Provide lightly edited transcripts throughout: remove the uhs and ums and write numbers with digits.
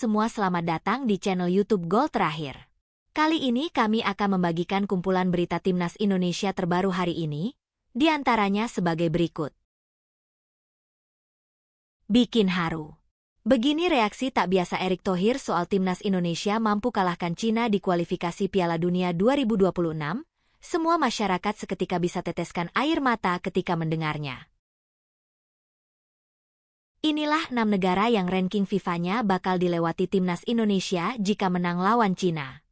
semua, selamat datang di channel YouTube Gol Terakhir. Kali ini kami akan membagikan kumpulan berita Timnas Indonesia terbaru hari ini, di antaranya sebagai berikut. Bikin haru. Begini reaksi tak biasa Erick Thohir soal Timnas Indonesia mampu kalahkan Cina di kualifikasi Piala Dunia 2026. Semua masyarakat seketika bisa teteskan air mata ketika mendengarnya. Inilah 6 negara yang ranking FIFA-nya bakal dilewati Timnas Indonesia jika menang lawan Cina.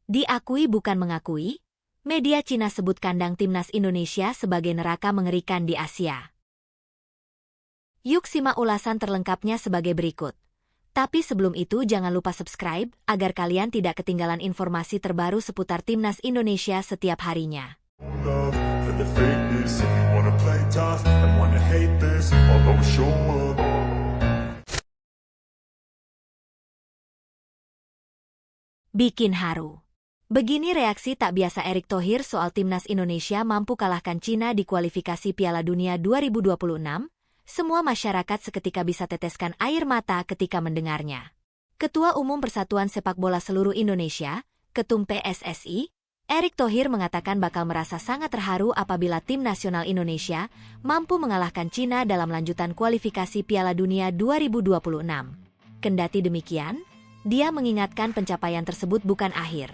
Diakui bukan mengakui, media Cina sebut kandang Timnas Indonesia sebagai neraka mengerikan di Asia. Yuk simak ulasan terlengkapnya sebagai berikut. Tapi sebelum itu jangan lupa subscribe agar kalian tidak ketinggalan informasi terbaru seputar Timnas Indonesia setiap harinya. Bikin haru. Begini reaksi tak biasa Erick Thohir soal Timnas Indonesia mampu kalahkan Cina di kualifikasi Piala Dunia 2026. Semua masyarakat seketika bisa teteskan air mata ketika mendengarnya. Ketua Umum Persatuan Sepak Bola Seluruh Indonesia, Ketum PSSI, Erick Thohir mengatakan bakal merasa sangat terharu apabila tim nasional Indonesia mampu mengalahkan Cina dalam lanjutan kualifikasi Piala Dunia 2026. Kendati demikian, dia mengingatkan pencapaian tersebut bukan akhir,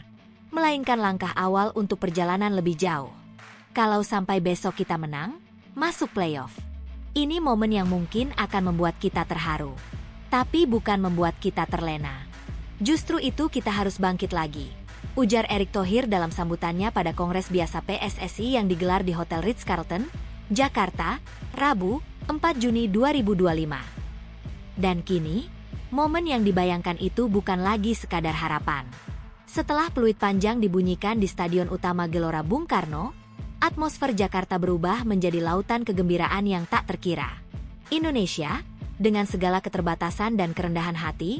melainkan langkah awal untuk perjalanan lebih jauh. Kalau sampai besok kita menang, masuk playoff. Ini momen yang mungkin akan membuat kita terharu, tapi bukan membuat kita terlena. Justru itu kita harus bangkit lagi, ujar Erick Thohir dalam sambutannya pada Kongres Biasa PSSI yang digelar di Hotel Ritz-Carlton, Jakarta, Rabu, 4 Juni 2025. Dan kini, momen yang dibayangkan itu bukan lagi sekadar harapan. Setelah peluit panjang dibunyikan di Stadion Utama Gelora Bung Karno, atmosfer Jakarta berubah menjadi lautan kegembiraan yang tak terkira. Indonesia, dengan segala keterbatasan dan kerendahan hati,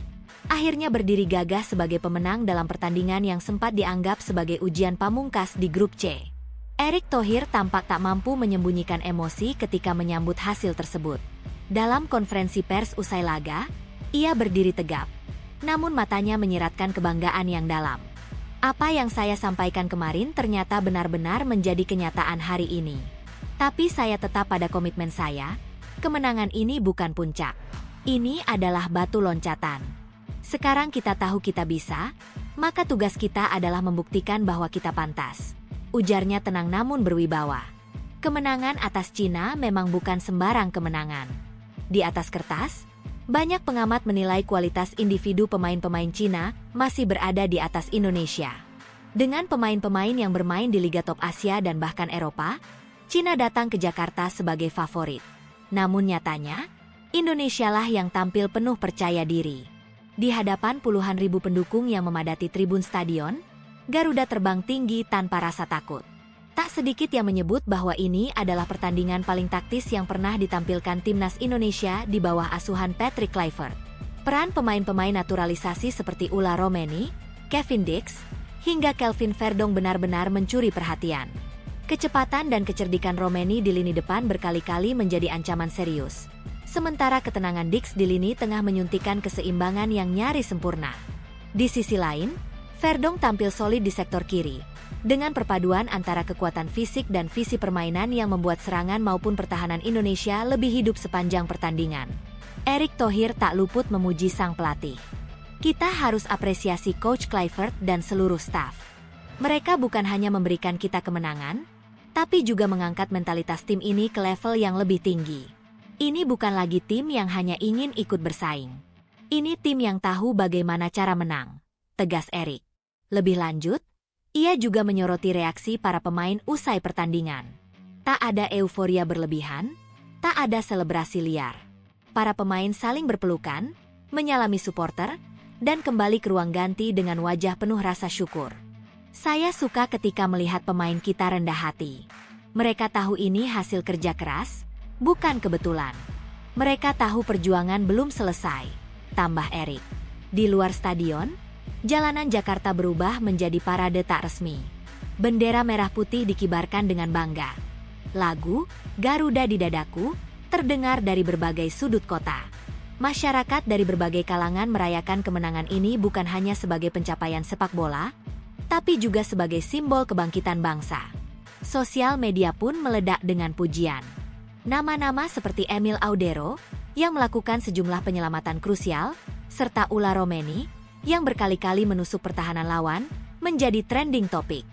akhirnya berdiri gagah sebagai pemenang dalam pertandingan yang sempat dianggap sebagai ujian pamungkas di grup C. Erick Thohir tampak tak mampu menyembunyikan emosi ketika menyambut hasil tersebut. Dalam konferensi pers usai laga, ia berdiri tegap, namun matanya menyiratkan kebanggaan yang dalam. Apa yang saya sampaikan kemarin ternyata benar-benar menjadi kenyataan hari ini. Tapi saya tetap pada komitmen saya, kemenangan ini bukan puncak. Ini adalah batu loncatan. Sekarang kita tahu kita bisa, maka tugas kita adalah membuktikan bahwa kita pantas. Ujarnya tenang namun berwibawa. Kemenangan atas Cina memang bukan sembarang kemenangan. Di atas kertas, banyak pengamat menilai kualitas individu pemain-pemain Cina masih berada di atas Indonesia. Dengan pemain-pemain yang bermain di Liga Top Asia dan bahkan Eropa, Cina datang ke Jakarta sebagai favorit. Namun nyatanya, Indonesialah yang tampil penuh percaya diri. Di hadapan puluhan ribu pendukung yang memadati tribun stadion, Garuda terbang tinggi tanpa rasa takut. Tak sedikit yang menyebut bahwa ini adalah pertandingan paling taktis yang pernah ditampilkan Timnas Indonesia di bawah asuhan Patrick Kluivert. Peran pemain-pemain naturalisasi seperti Ula Romeni, Kevin Dix, hingga Kelvin Verdong benar-benar mencuri perhatian. Kecepatan dan kecerdikan Romeni di lini depan berkali-kali menjadi ancaman serius. Sementara ketenangan Dix di lini tengah menyuntikkan keseimbangan yang nyaris sempurna. Di sisi lain, Verdong tampil solid di sektor kiri, dengan perpaduan antara kekuatan fisik dan visi permainan yang membuat serangan maupun pertahanan Indonesia lebih hidup sepanjang pertandingan. Erick Thohir tak luput memuji sang pelatih. Kita harus apresiasi Coach Kluivert dan seluruh staf. Mereka bukan hanya memberikan kita kemenangan, tapi juga mengangkat mentalitas tim ini ke level yang lebih tinggi. Ini bukan lagi tim yang hanya ingin ikut bersaing. Ini tim yang tahu bagaimana cara menang, tegas Erick. Lebih lanjut, ia juga menyoroti reaksi para pemain usai pertandingan. Tak ada euforia berlebihan, tak ada selebrasi liar. Para pemain saling berpelukan, menyalami supporter, dan kembali ke ruang ganti dengan wajah penuh rasa syukur. Saya suka ketika melihat pemain kita rendah hati. Mereka tahu ini hasil kerja keras, bukan kebetulan. Mereka tahu perjuangan belum selesai, tambah Erick. Di luar stadion, jalanan Jakarta berubah menjadi parade tak resmi. Bendera merah putih dikibarkan dengan bangga. Lagu "Garuda di Dadaku" terdengar dari berbagai sudut kota. Masyarakat dari berbagai kalangan merayakan kemenangan ini bukan hanya sebagai pencapaian sepak bola, tapi juga sebagai simbol kebangkitan bangsa. Sosial media pun meledak dengan pujian. Nama-nama seperti Emil Audero, yang melakukan sejumlah penyelamatan krusial, serta Ula Romeni, yang berkali-kali menusuk pertahanan lawan, menjadi trending topik.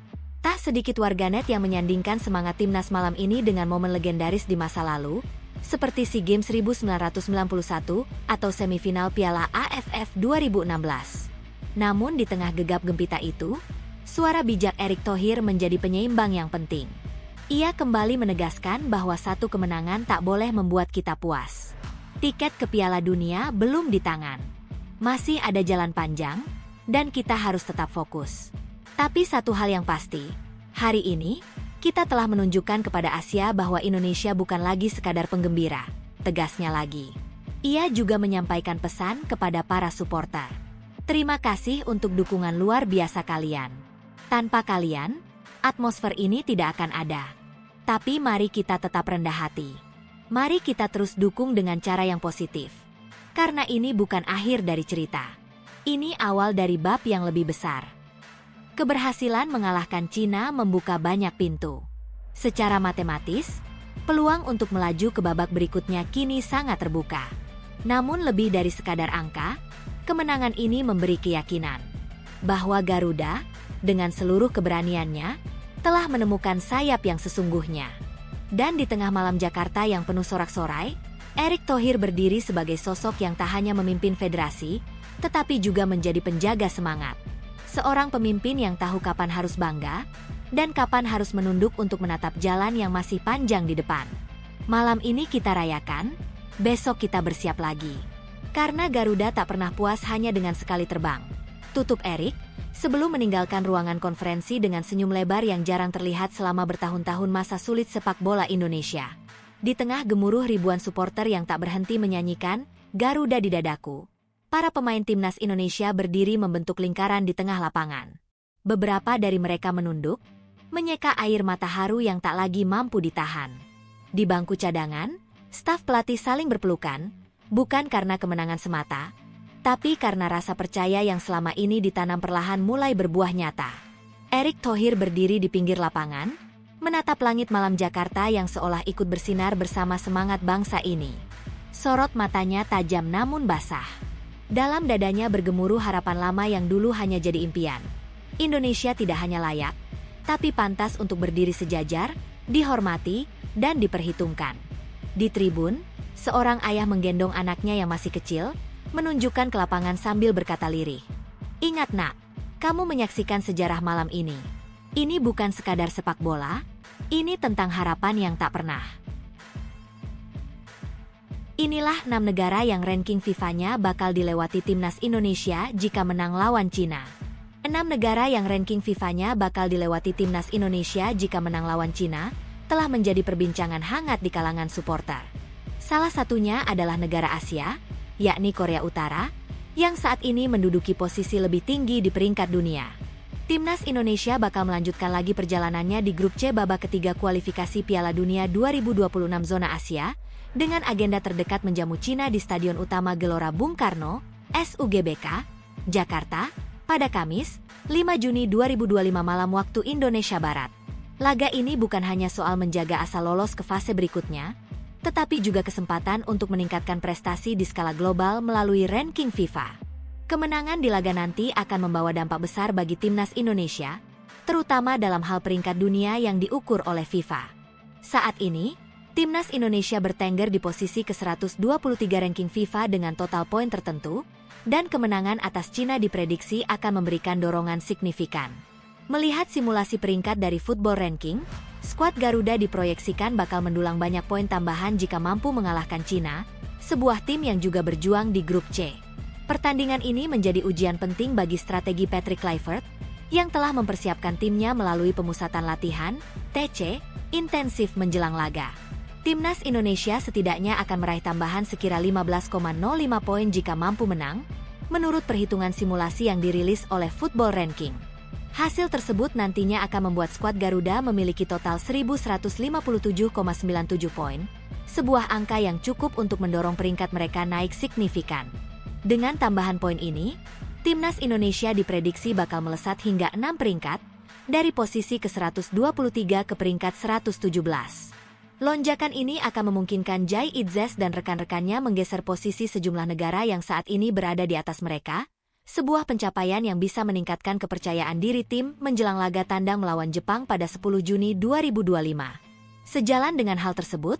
Tak sedikit warganet yang menyandingkan semangat timnas malam ini dengan momen legendaris di masa lalu, seperti SEA Games 1991 atau semifinal Piala AFF 2016. Namun di tengah gegap gempita itu, suara bijak Erick Thohir menjadi penyeimbang yang penting. Ia kembali menegaskan bahwa satu kemenangan tak boleh membuat kita puas. Tiket ke Piala Dunia belum di tangan. Masih ada jalan panjang, dan kita harus tetap fokus. Tapi satu hal yang pasti, hari ini, kita telah menunjukkan kepada Asia bahwa Indonesia bukan lagi sekadar penggembira, tegasnya lagi. Ia juga menyampaikan pesan kepada para supporter. Terima kasih untuk dukungan luar biasa kalian. Tanpa kalian, atmosfer ini tidak akan ada. Tapi mari kita tetap rendah hati. Mari kita terus dukung dengan cara yang positif. Karena ini bukan akhir dari cerita. Ini awal dari bab yang lebih besar. Keberhasilan mengalahkan Cina membuka banyak pintu. Secara matematis, peluang untuk melaju ke babak berikutnya kini sangat terbuka. Namun lebih dari sekadar angka, kemenangan ini memberi keyakinan bahwa Garuda, dengan seluruh keberaniannya, telah menemukan sayap yang sesungguhnya. Dan di tengah malam Jakarta yang penuh sorak-sorai, Erick Thohir berdiri sebagai sosok yang tak hanya memimpin federasi, tetapi juga menjadi penjaga semangat. Seorang pemimpin yang tahu kapan harus bangga, dan kapan harus menunduk untuk menatap jalan yang masih panjang di depan. Malam ini kita rayakan, besok kita bersiap lagi. Karena Garuda tak pernah puas hanya dengan sekali terbang. Tutup Erick, sebelum meninggalkan ruangan konferensi dengan senyum lebar yang jarang terlihat selama bertahun-tahun masa sulit sepak bola Indonesia. Di tengah gemuruh ribuan supporter yang tak berhenti menyanyikan, Garuda di dadaku. Para pemain timnas Indonesia berdiri membentuk lingkaran di tengah lapangan. Beberapa dari mereka menunduk, menyeka air mata haru yang tak lagi mampu ditahan. Di bangku cadangan, staf pelatih saling berpelukan, bukan karena kemenangan semata, tapi karena rasa percaya yang selama ini ditanam perlahan mulai berbuah nyata. Erick Thohir berdiri di pinggir lapangan, menatap langit malam Jakarta yang seolah ikut bersinar bersama semangat bangsa ini. Sorot matanya tajam namun basah. Dalam dadanya bergemuruh harapan lama yang dulu hanya jadi impian. Indonesia tidak hanya layak, tapi pantas untuk berdiri sejajar, dihormati, dan diperhitungkan. Di tribun, seorang ayah menggendong anaknya yang masih kecil, menunjukkan ke lapangan sambil berkata lirih. Ingat nak, kamu menyaksikan sejarah malam ini. Ini bukan sekadar sepak bola, ini tentang harapan yang tak pernah. Inilah 6 negara yang ranking FIFA-nya bakal dilewati timnas Indonesia jika menang lawan Cina. 6 negara yang ranking FIFA-nya bakal dilewati timnas Indonesia jika menang lawan Cina telah menjadi perbincangan hangat di kalangan supporter. Salah satunya adalah negara Asia, yakni Korea Utara, yang saat ini menduduki posisi lebih tinggi di peringkat dunia. Timnas Indonesia bakal melanjutkan lagi perjalanannya di grup C babak ketiga kualifikasi Piala Dunia 2026 zona Asia, dengan agenda terdekat menjamu Cina di Stadion Utama Gelora Bung Karno, SUGBK, Jakarta, pada Kamis, 5 Juni 2025 malam waktu Indonesia Barat. Laga ini bukan hanya soal menjaga asa lolos ke fase berikutnya, tetapi juga kesempatan untuk meningkatkan prestasi di skala global melalui ranking FIFA. Kemenangan di laga nanti akan membawa dampak besar bagi timnas Indonesia, terutama dalam hal peringkat dunia yang diukur oleh FIFA. Saat ini, timnas Indonesia bertengger di posisi ke-123 ranking FIFA dengan total poin tertentu, dan kemenangan atas Cina diprediksi akan memberikan dorongan signifikan. Melihat simulasi peringkat dari Football Ranking, skuad Garuda diproyeksikan bakal mendulang banyak poin tambahan jika mampu mengalahkan Cina, sebuah tim yang juga berjuang di grup C. Pertandingan ini menjadi ujian penting bagi strategi Patrick Kluivert, yang telah mempersiapkan timnya melalui pemusatan latihan, TC, intensif menjelang laga. Timnas Indonesia setidaknya akan meraih tambahan sekira 15,05 poin jika mampu menang, menurut perhitungan simulasi yang dirilis oleh Football Ranking. Hasil tersebut nantinya akan membuat skuad Garuda memiliki total 1.157,97 poin, sebuah angka yang cukup untuk mendorong peringkat mereka naik signifikan. Dengan tambahan poin ini, Timnas Indonesia diprediksi bakal melesat hingga 6 peringkat, dari posisi ke-123 ke peringkat 117. Lonjakan ini akan memungkinkan Jai Itzes dan rekan-rekannya menggeser posisi sejumlah negara yang saat ini berada di atas mereka, sebuah pencapaian yang bisa meningkatkan kepercayaan diri tim menjelang laga tandang melawan Jepang pada 10 Juni 2025. Sejalan dengan hal tersebut,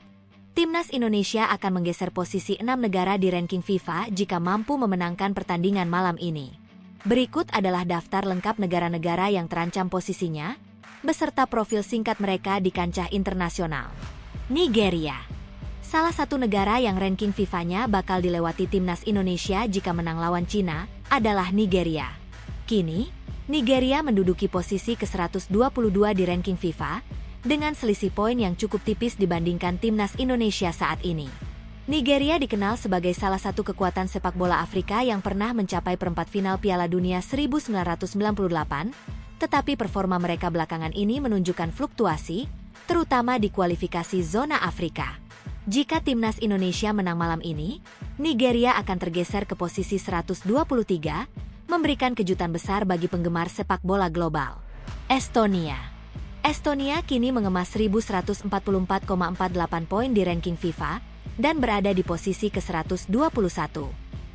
Timnas Indonesia akan menggeser posisi 6 negara di ranking FIFA jika mampu memenangkan pertandingan malam ini. Berikut adalah daftar lengkap negara-negara yang terancam posisinya, beserta profil singkat mereka di kancah internasional. Nigeria. Salah satu negara yang ranking FIFA-nya bakal dilewati Timnas Indonesia jika menang lawan Cina adalah Nigeria. Kini, Nigeria menduduki posisi ke-122 di ranking FIFA, dengan selisih poin yang cukup tipis dibandingkan Timnas Indonesia saat ini. Nigeria dikenal sebagai salah satu kekuatan sepak bola Afrika yang pernah mencapai perempat final Piala Dunia 1998, tetapi performa mereka belakangan ini menunjukkan fluktuasi, terutama di kualifikasi zona Afrika. Jika Timnas Indonesia menang malam ini, Nigeria akan tergeser ke posisi 123, memberikan kejutan besar bagi penggemar sepak bola global. Estonia. Estonia kini mengemas 1.144,48 poin di ranking FIFA, dan berada di posisi ke-121.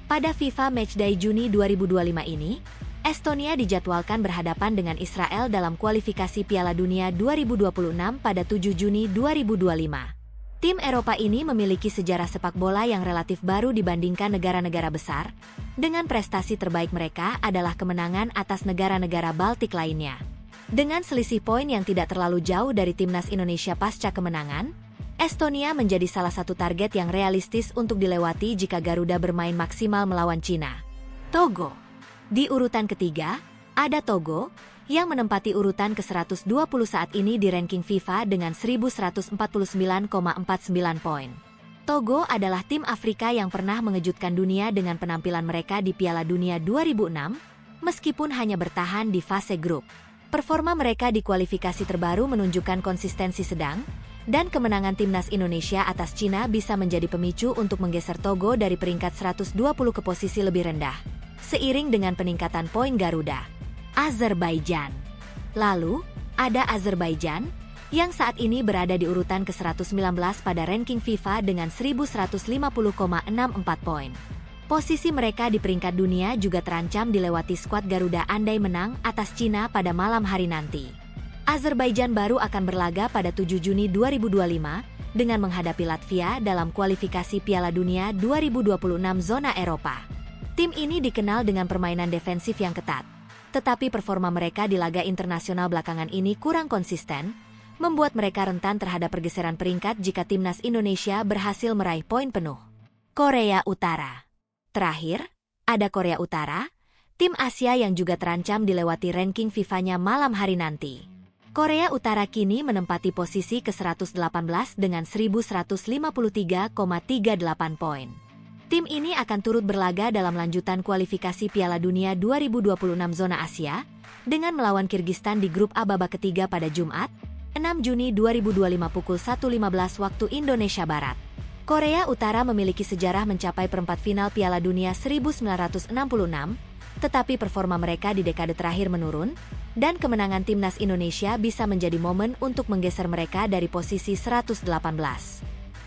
Pada FIFA Matchday Juni 2025 ini, Estonia dijadwalkan berhadapan dengan Israel dalam kualifikasi Piala Dunia 2026 pada 7 Juni 2025. Tim Eropa ini memiliki sejarah sepak bola yang relatif baru dibandingkan negara-negara besar, dengan prestasi terbaik mereka adalah kemenangan atas negara-negara Baltik lainnya. Dengan selisih poin yang tidak terlalu jauh dari Timnas Indonesia pasca kemenangan, Estonia menjadi salah satu target yang realistis untuk dilewati jika Garuda bermain maksimal melawan Cina. Togo. Di urutan ketiga, ada Togo, yang menempati urutan ke-120 saat ini di ranking FIFA dengan 1.149,49 poin. Togo adalah tim Afrika yang pernah mengejutkan dunia dengan penampilan mereka di Piala Dunia 2006, meskipun hanya bertahan di fase grup. Performa mereka di kualifikasi terbaru menunjukkan konsistensi sedang, dan kemenangan Timnas Indonesia atas Cina bisa menjadi pemicu untuk menggeser Togo dari peringkat 120 ke posisi lebih rendah, seiring dengan peningkatan poin Garuda. Azerbaijan. Lalu, ada Azerbaijan, yang saat ini berada di urutan ke-119 pada ranking FIFA dengan 1.150,64 poin. Posisi mereka di peringkat dunia juga terancam dilewati skuad Garuda andai menang atas Cina pada malam hari nanti. Azerbaijan baru akan berlaga pada 7 Juni 2025 dengan menghadapi Latvia dalam kualifikasi Piala Dunia 2026 zona Eropa. Tim ini dikenal dengan permainan defensif yang ketat, tetapi performa mereka di laga internasional belakangan ini kurang konsisten, membuat mereka rentan terhadap pergeseran peringkat jika Timnas Indonesia berhasil meraih poin penuh. Korea Utara. Terakhir, ada Korea Utara, tim Asia yang juga terancam dilewati ranking FIFA-nya malam hari nanti. Korea Utara kini menempati posisi ke-118 dengan 1.153,38 poin. Tim ini akan turut berlaga dalam lanjutan kualifikasi Piala Dunia 2026 zona Asia, dengan melawan Kirgistan di grup A babak ketiga pada Jumat, 6 Juni 2025 pukul 1.15 waktu Indonesia Barat. Korea Utara memiliki sejarah mencapai perempat final Piala Dunia 1966, tetapi performa mereka di dekade terakhir menurun, dan kemenangan Timnas Indonesia bisa menjadi momen untuk menggeser mereka dari posisi 118.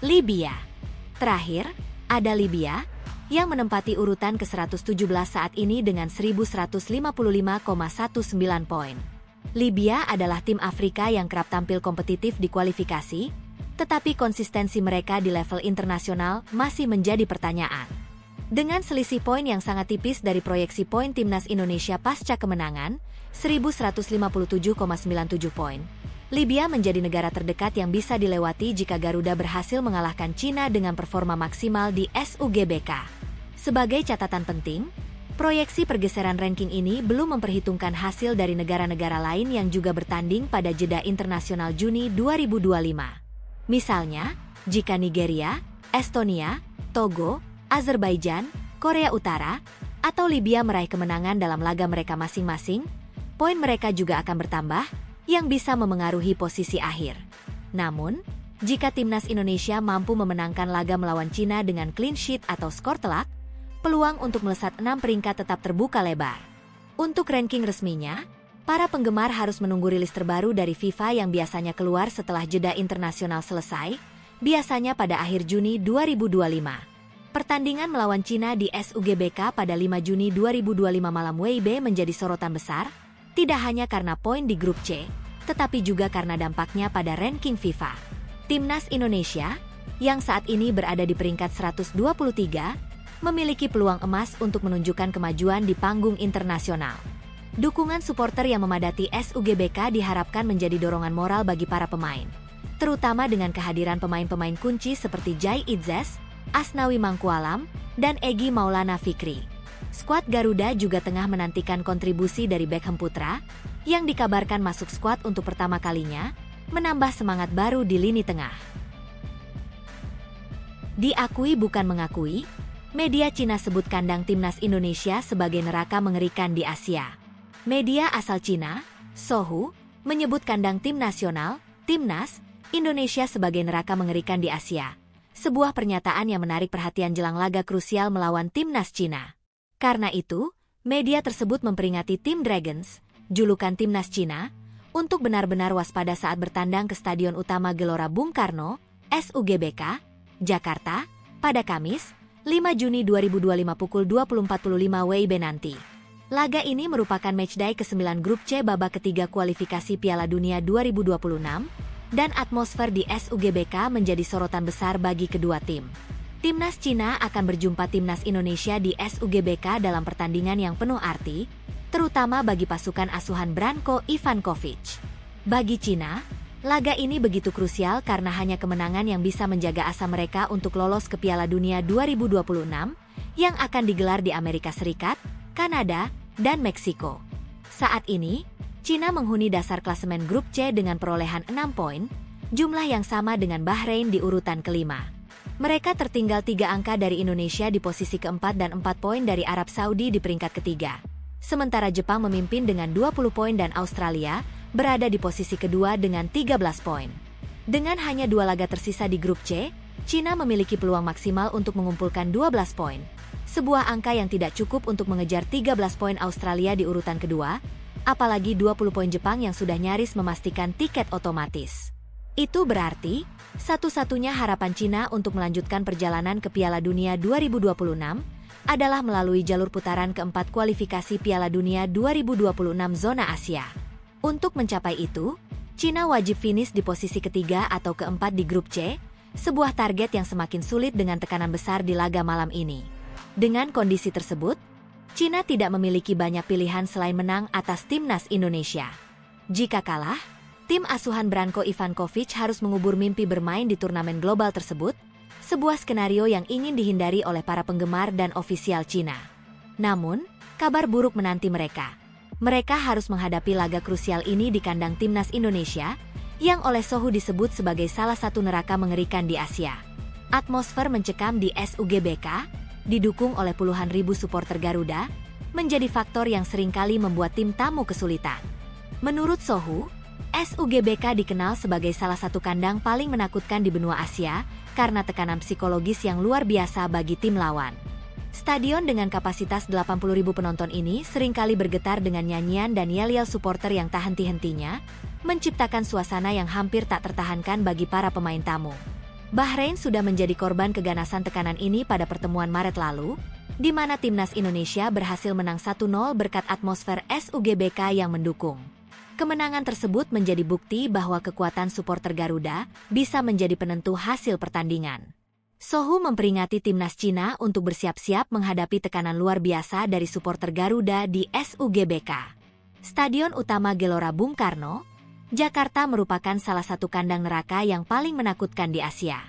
Libya. Terakhir, ada Libya, yang menempati urutan ke-117 saat ini dengan 1.155,19 poin. Libya adalah tim Afrika yang kerap tampil kompetitif di kualifikasi, tetapi konsistensi mereka di level internasional masih menjadi pertanyaan. Dengan selisih poin yang sangat tipis dari proyeksi poin Timnas Indonesia pasca kemenangan, 1.157,97 poin, Libya menjadi negara terdekat yang bisa dilewati jika Garuda berhasil mengalahkan Cina dengan performa maksimal di SUGBK. Sebagai catatan penting, proyeksi pergeseran ranking ini belum memperhitungkan hasil dari negara-negara lain yang juga bertanding pada jeda internasional Juni 2025. Misalnya, jika Nigeria, Estonia, Togo, Azerbaijan, Korea Utara, atau Libya meraih kemenangan dalam laga mereka masing-masing, poin mereka juga akan bertambah, yang bisa memengaruhi posisi akhir. Namun, jika timnas Indonesia mampu memenangkan laga melawan Cina dengan clean sheet atau skor telak, peluang untuk melesat 6 peringkat tetap terbuka lebar. Untuk ranking resminya, para penggemar harus menunggu rilis terbaru dari FIFA yang biasanya keluar setelah jeda internasional selesai, biasanya pada akhir Juni 2025. Pertandingan melawan Cina di SUGBK pada 5 Juni 2025 malam WIB menjadi sorotan besar, tidak hanya karena poin di grup C, tetapi juga karena dampaknya pada ranking FIFA. Timnas Indonesia, yang saat ini berada di peringkat 123, memiliki peluang emas untuk menunjukkan kemajuan di panggung internasional. Dukungan supporter yang memadati SUGBK diharapkan menjadi dorongan moral bagi para pemain, terutama dengan kehadiran pemain-pemain kunci seperti Jai Idzes, Asnawi Mangkualam, dan Egy Maulana Fikri. Skuad Garuda juga tengah menantikan kontribusi dari Beckham Putra, yang dikabarkan masuk skuad untuk pertama kalinya, menambah semangat baru di lini tengah. Diakui bukan mengakui, media Cina sebut kandang timnas Indonesia sebagai neraka mengerikan di Asia. Media asal Cina, Sohu, menyebut kandang tim nasional, Timnas, Indonesia sebagai neraka mengerikan di Asia. Sebuah pernyataan yang menarik perhatian jelang laga krusial melawan timnas Cina. Karena itu, media tersebut memperingati tim Dragons, julukan timnas Cina, untuk benar-benar waspada saat bertandang ke Stadion Utama Gelora Bung Karno, SUGBK, Jakarta, pada Kamis, 5 Juni 2025 pukul 20.45 WIB nanti. Laga ini merupakan matchday ke-9 grup C babak ketiga kualifikasi Piala Dunia 2026, dan atmosfer di SUGBK menjadi sorotan besar bagi kedua tim. Timnas Cina akan berjumpa timnas Indonesia di SUGBK dalam pertandingan yang penuh arti, terutama bagi pasukan asuhan Branko Ivankovic. Bagi Cina, laga ini begitu krusial karena hanya kemenangan yang bisa menjaga asa mereka untuk lolos ke Piala Dunia 2026 yang akan digelar di Amerika Serikat, Kanada, dan Meksiko. Saat ini, Cina menghuni dasar klasemen grup C dengan perolehan 6 poin, jumlah yang sama dengan Bahrain di urutan kelima. Mereka tertinggal 3 angka dari Indonesia di posisi keempat dan 4 poin dari Arab Saudi di peringkat ketiga. Sementara Jepang memimpin dengan 20 poin dan Australia berada di posisi kedua dengan 13 poin. Dengan hanya 2 laga tersisa di grup C, Cina memiliki peluang maksimal untuk mengumpulkan 12 poin. Sebuah angka yang tidak cukup untuk mengejar 13 poin Australia di urutan kedua, apalagi 20 poin Jepang yang sudah nyaris memastikan tiket otomatis. Itu berarti, satu-satunya harapan Cina untuk melanjutkan perjalanan ke Piala Dunia 2026 adalah melalui jalur putaran keempat kualifikasi Piala Dunia 2026 zona Asia. Untuk mencapai itu, Cina wajib finish di posisi ketiga atau keempat di grup C, sebuah target yang semakin sulit dengan tekanan besar di laga malam ini. Dengan kondisi tersebut, Cina tidak memiliki banyak pilihan selain menang atas timnas Indonesia. Jika kalah, tim asuhan Branko Ivankovic harus mengubur mimpi bermain di turnamen global tersebut, sebuah skenario yang ingin dihindari oleh para penggemar dan ofisial Cina. Namun, kabar buruk menanti mereka. Mereka harus menghadapi laga krusial ini di kandang timnas Indonesia, yang oleh Sohu disebut sebagai salah satu neraka mengerikan di Asia. Atmosfer mencekam di SUGBK, didukung oleh puluhan ribu supporter Garuda, menjadi faktor yang seringkali membuat tim tamu kesulitan. Menurut Sohu, SUGBK dikenal sebagai salah satu kandang paling menakutkan di benua Asia karena tekanan psikologis yang luar biasa bagi tim lawan. Stadion dengan kapasitas 80.000 penonton ini seringkali bergetar dengan nyanyian dan yel-yel supporter yang tak henti-hentinya, menciptakan suasana yang hampir tak tertahankan bagi para pemain tamu. Bahrain sudah menjadi korban keganasan tekanan ini pada pertemuan Maret lalu, di mana timnas Indonesia berhasil menang 1-0 berkat atmosfer SUGBK yang mendukung. Kemenangan tersebut menjadi bukti bahwa kekuatan supporter Garuda bisa menjadi penentu hasil pertandingan. Sohu memperingati timnas Cina untuk bersiap-siap menghadapi tekanan luar biasa dari supporter Garuda di SUGBK. Stadion Utama Gelora Bung Karno, Jakarta merupakan salah satu kandang neraka yang paling menakutkan di Asia.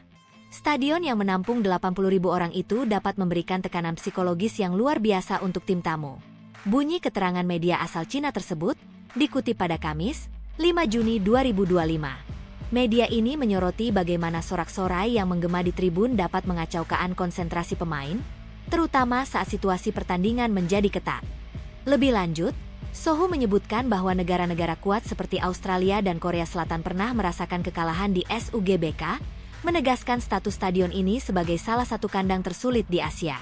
Stadion yang menampung 80.000 orang itu dapat memberikan tekanan psikologis yang luar biasa untuk tim tamu. Bunyi keterangan media asal Cina tersebut dikutip pada Kamis, 5 Juni 2025. Media ini menyoroti bagaimana sorak-sorai yang menggema di tribun dapat mengacaukan konsentrasi pemain, terutama saat situasi pertandingan menjadi ketat. Lebih lanjut, Sohu menyebutkan bahwa negara-negara kuat seperti Australia dan Korea Selatan pernah merasakan kekalahan di SUGBK, menegaskan status stadion ini sebagai salah satu kandang tersulit di Asia.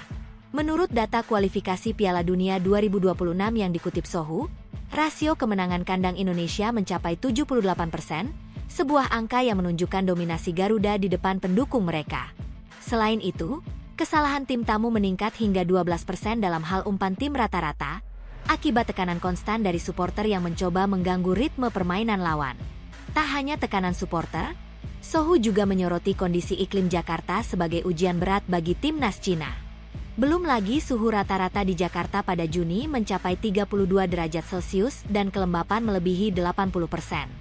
Menurut data kualifikasi Piala Dunia 2026 yang dikutip Sohu, rasio kemenangan kandang Indonesia mencapai 78%, sebuah angka yang menunjukkan dominasi Garuda di depan pendukung mereka. Selain itu, kesalahan tim tamu meningkat hingga 12% dalam hal umpan tim rata-rata, akibat tekanan konstan dari supporter yang mencoba mengganggu ritme permainan lawan. Tak hanya tekanan supporter, Sohu juga menyoroti kondisi iklim Jakarta sebagai ujian berat bagi timnas Cina. Belum lagi suhu rata-rata di Jakarta pada Juni mencapai 32 derajat Celcius dan kelembapan melebihi 80%.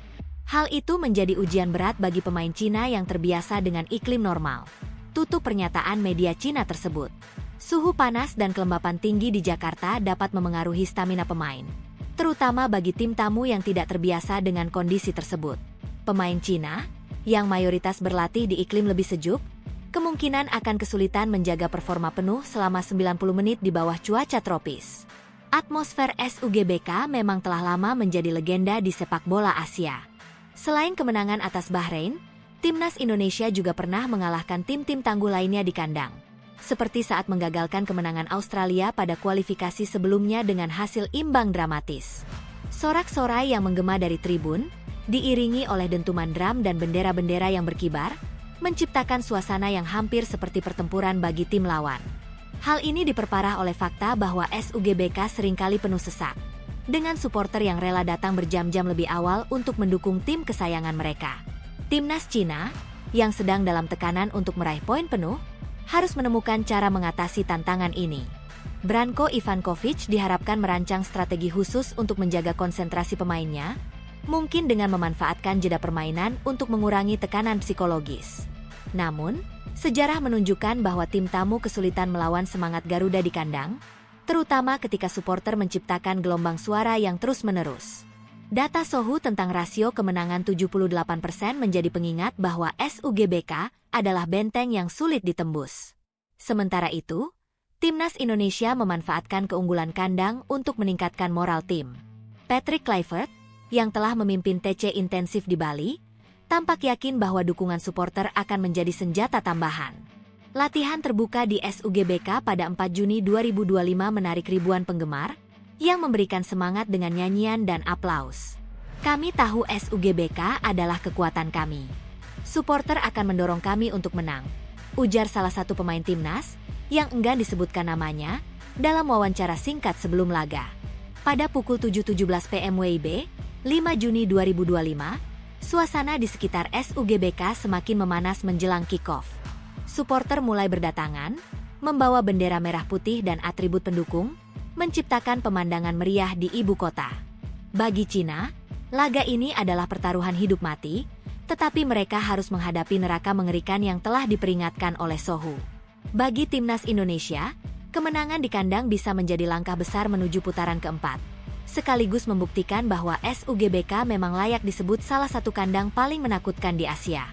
Hal itu menjadi ujian berat bagi pemain Cina yang terbiasa dengan iklim normal. Tutup pernyataan media Cina tersebut. Suhu panas dan kelembapan tinggi di Jakarta dapat memengaruhi stamina pemain, terutama bagi tim tamu yang tidak terbiasa dengan kondisi tersebut. Pemain Cina, yang mayoritas berlatih di iklim lebih sejuk, kemungkinan akan kesulitan menjaga performa penuh selama 90 menit di bawah cuaca tropis. Atmosfer SUGBK memang telah lama menjadi legenda di sepak bola Asia. Selain kemenangan atas Bahrain, timnas Indonesia juga pernah mengalahkan tim-tim tangguh lainnya di kandang, seperti saat menggagalkan kemenangan Australia pada kualifikasi sebelumnya dengan hasil imbang dramatis. Sorak-sorai yang menggema dari tribun, diiringi oleh dentuman drum dan bendera-bendera yang berkibar, menciptakan suasana yang hampir seperti pertempuran bagi tim lawan. Hal ini diperparah oleh fakta bahwa SUGBK seringkali penuh sesak, dengan supporter yang rela datang berjam-jam lebih awal untuk mendukung tim kesayangan mereka. Timnas Cina, yang sedang dalam tekanan untuk meraih poin penuh, harus menemukan cara mengatasi tantangan ini. Branko Ivankovic diharapkan merancang strategi khusus untuk menjaga konsentrasi pemainnya, mungkin dengan memanfaatkan jeda permainan untuk mengurangi tekanan psikologis. Namun, sejarah menunjukkan bahwa tim tamu kesulitan melawan semangat Garuda di kandang, terutama ketika supporter menciptakan gelombang suara yang terus-menerus. Data Sohu tentang rasio kemenangan 78% menjadi pengingat bahwa SUGBK adalah benteng yang sulit ditembus. Sementara itu, timnas Indonesia memanfaatkan keunggulan kandang untuk meningkatkan moral tim. Patrick Kluivert, yang telah memimpin TC intensif di Bali, tampak yakin bahwa dukungan supporter akan menjadi senjata tambahan. Latihan terbuka di SUGBK pada 4 Juni 2025 menarik ribuan penggemar, yang memberikan semangat dengan nyanyian dan aplaus. Kami tahu SUGBK adalah kekuatan kami. Supporter akan mendorong kami untuk menang, ujar salah satu pemain timnas, yang enggan disebutkan namanya, dalam wawancara singkat sebelum laga. Pada pukul 7.17 PM WIB, 5 Juni 2025, suasana di sekitar SUGBK semakin memanas menjelang kick-off. Supporter mulai berdatangan, membawa bendera merah putih dan atribut pendukung, menciptakan pemandangan meriah di ibu kota. Bagi Cina, laga ini adalah pertaruhan hidup mati, tetapi mereka harus menghadapi neraka mengerikan yang telah diperingatkan oleh Sohu. Bagi timnas Indonesia, kemenangan di kandang bisa menjadi langkah besar menuju putaran keempat, sekaligus membuktikan bahwa SUGBK memang layak disebut salah satu kandang paling menakutkan di Asia.